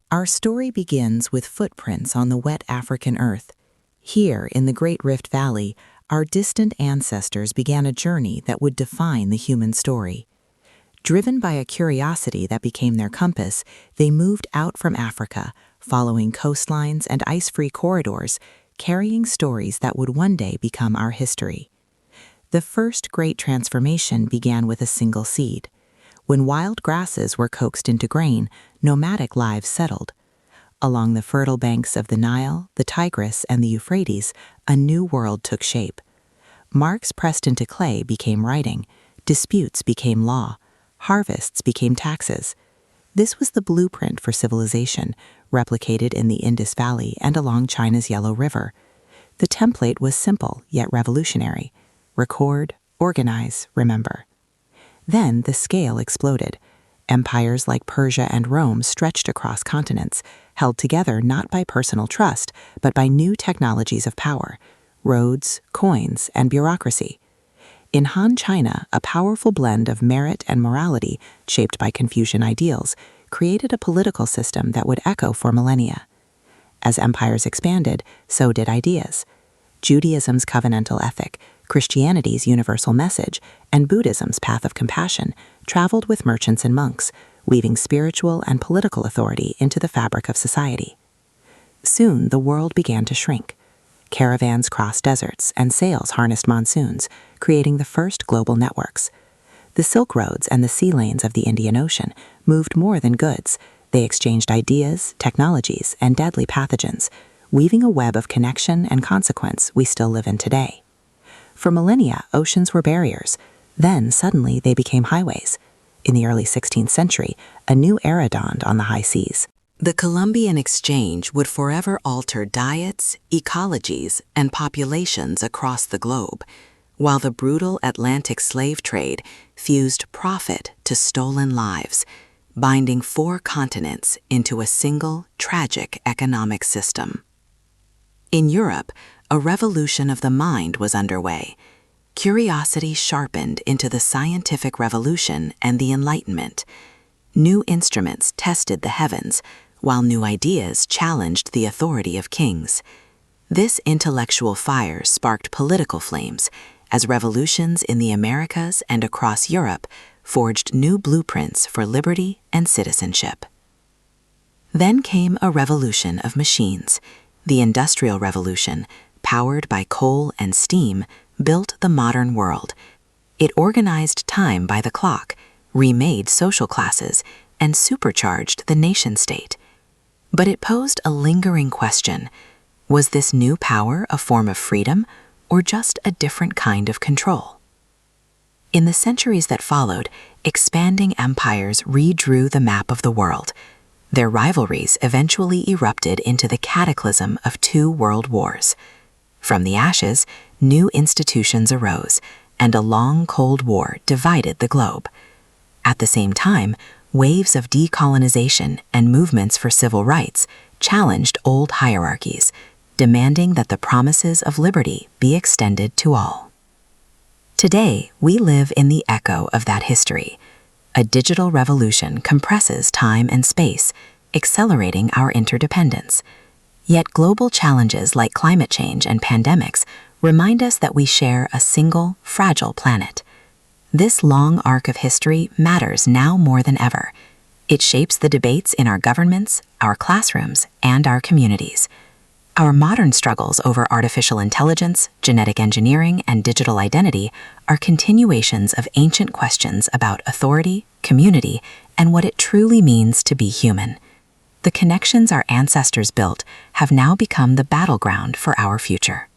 Our story begins with footprints on the wet African earth. Here, in the Great Rift Valley, our distant ancestors began a journey that would define the human story. Driven by a curiosity that became their compass, they moved out from Africa, following coastlines and ice-free corridors, carrying stories that would one day become our history. The first great transformation began with a single seed. When wild grasses were coaxed into grain, nomadic lives settled. Along the fertile banks of the Nile, the Tigris, and the Euphrates, a new world took shape. Marks pressed into clay became writing, disputes became law, harvests became taxes. This was the blueprint for civilization, replicated in the Indus Valley and along China's Yellow River. The template was simple yet revolutionary: record, organize, remember. Then the scale exploded. Empires like Persia and Rome stretched across continents, held together not by personal trust, but by new technologies of power: roads, coins, and bureaucracy. In Han China, a powerful blend of merit and morality, shaped by Confucian ideals, created a political system that would echo for millennia. As empires expanded, so did ideas. Judaism's covenantal ethic, Christianity's universal message, and Buddhism's path of compassion traveled with merchants and monks, weaving spiritual and political authority into the fabric of society. Soon the world began to shrink. Caravans crossed deserts and sails harnessed monsoons, creating the first global networks. The Silk Roads and the sea lanes of the Indian Ocean moved more than goods. They exchanged ideas, technologies, and deadly pathogens, weaving a web of connection and consequence we still live in today. For millennia, oceans were barriers. Then, suddenly, they became highways. In the early 16th century, a new era dawned on the high seas. The Columbian Exchange would forever alter diets, ecologies, and populations across the globe, while the brutal Atlantic slave trade fused profit to stolen lives, binding 4 continents into a single, tragic economic system. In Europe, a revolution of the mind was underway. Curiosity sharpened into the scientific revolution and the Enlightenment. New instruments tested the heavens, while new ideas challenged the authority of kings. This intellectual fire sparked political flames, as revolutions in the Americas and across Europe forged new blueprints for liberty and citizenship. Then came a revolution of machines. The Industrial Revolution, powered by coal and steam, built the modern world. It organized time by the clock, remade social classes, and supercharged the nation-state. But it posed a lingering question: was this new power a form of freedom, or just a different kind of control? In the centuries that followed, expanding empires redrew the map of the world. Their rivalries eventually erupted into the cataclysm of 2 world wars. From the ashes, new institutions arose, and a long Cold War divided the globe. At the same time, waves of decolonization and movements for civil rights challenged old hierarchies, demanding that the promises of liberty be extended to all. Today, we live in the echo of that history. A digital revolution compresses time and space, accelerating our interdependence. Yet global challenges like climate change and pandemics remind us that we share a single, fragile planet. This long arc of history matters now more than ever. It shapes the debates in our governments, our classrooms, and our communities. Our modern struggles over artificial intelligence, genetic engineering, and digital identity are continuations of ancient questions about authority, community, and what it truly means to be human. The connections our ancestors built have now become the battleground for our future.